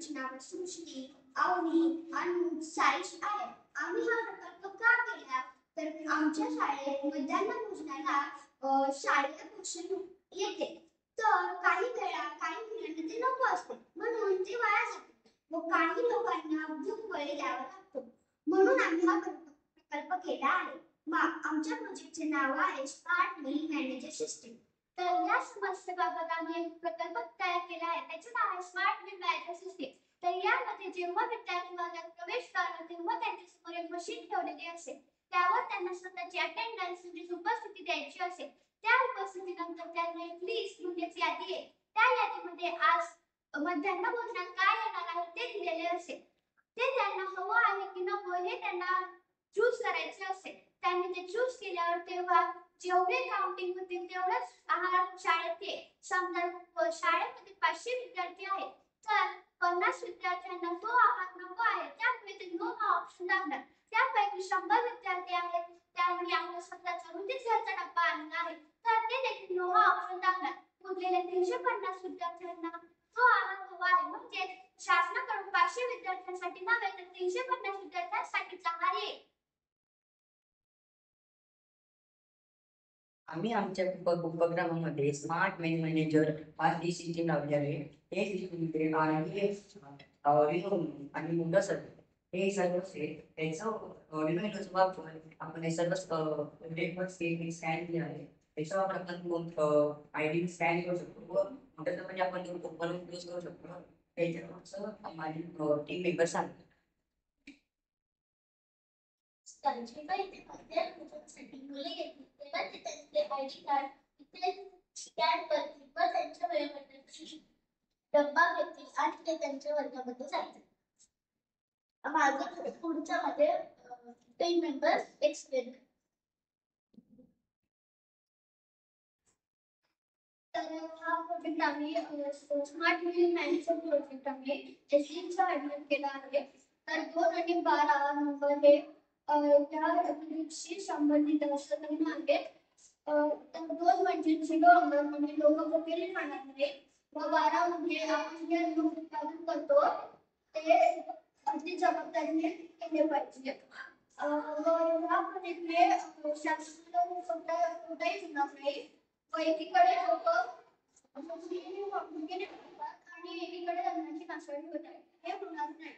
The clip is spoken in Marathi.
त्यांची नाव सृष्टी, अवनी, अनु, साईश आहे. आम्ही हा प्रकल्प का केला तर आमच्या शाळेत मध्यान्ह भोजनाला शाळेत पोषण येते, तर काही वेळा काही मुलांना ते नको असते म्हणून ते वाया जाते व काही लोकांना भूक बळी द्यावा लागतो. म्हणून आम्ही हा प्रकल्प केला आहे. आमच्या प्रोजेक्टचे नाव आहे स्मार्ट मील मॅनेजर सिस्टीम. तर या समस्येबाबत आम्ही एक प्रकल्प तयार केला आहे, त्याचे नाव आहे स्मार्ट मील मॅनेजर सिस्टीम. तर यामध्ये जेव्हा विद्यार्थी वर्गात प्रवेश करतात तेव्हा त्यांच्यासमोर एक मशीन ठेवलेली असेल, त्यावर त्यांना स्वतःची अटेंडन्स म्हणजे उपस्थिती द्यायची असेल. त्या उपस्थितीनंतर त्यांना एक लिस्ट म्हणजेच यादी आहे, त्या यादीमध्ये आज मध्यान्ह भोजनात काय येणार आहे ते दिलेले असेल. ते त्यांना हवं आहे की नको हे त्यांना चूज करायचे असेल. त्यांनी ते चूज केल्यावर तेव्हा जेवढे काउंटिंग होतील तेवढंच आहार शाळेत येईल. समजा शाळेमध्ये 500 विद्यार्थी आहेत तर 50 विद्यार्थ्यांना तो आहार नको आहे, त्यामुळे ते नो हा ऑप्शन दाबणार. त्यापैकी 100 विद्यार्थी आहेत त्यांनी आपला स्वतःचा रुटीन घरचा डब्बा आणला आहे तर ते देखील नो हा ऑप्शन दाबणार. उरलेल्या 350 विद्यार्थ्यांना तो आहार हवा आहे, म्हणजे शासनाकडून 500 विद्यार्थ्यांसाठी नव्हे तर 350 विद्यार्थ्यांसाठीचा आहार येईल. आम्ही आमच्या उपक्रमामध्ये स्मार्ट मेल मॅनेजर ही सिस्टीम लावली आहे. हे सिस्टीममध्ये आणि मुलं हे सर्व त्याचा वापर आपण हे सर्व स्कॅन केले आहे. त्याचा वापर आपण आयडी स्कॅन करू शकतो व म्हणजे आपण बनवून यूज करू शकतो. त्याच्यावर माझी टीम मेंबर्स आहेत. आयडी कार्ड इथे स्कॅन करतील व त्यांच्या वेळेमध्ये डब्बा घेतील आणि ते त्यांच्या वर्गामध्ये जातील. माझं पुढच्या मध्ये टीम मेंबर्स एक्सप्लेन. तर हा प्रोजेक्ट आम्ही स्मार्ट मील मॅनेजर प्रोजेक्ट आम्ही एसईचा अडमिट केला आहे. तर 2 आणि 12 नंबर हे त्या ग्रुपशी संबंधित असलेले आहेत. तर 2 म्हणजे 0 म्हणजे लोक वगैरे खाणार नाही व 12 म्हणजे आपण जे दूध उत्पादन करतो ते अगदी जबाबदारीने केले पाहिजे. ह्या प्रोजेक्टने शासनाला स्वतः कोणताही होणार नाही व एकीकडे लोक आणि एकीकडे अन्नाची नासाडी होत आहे, हे होणार नाही.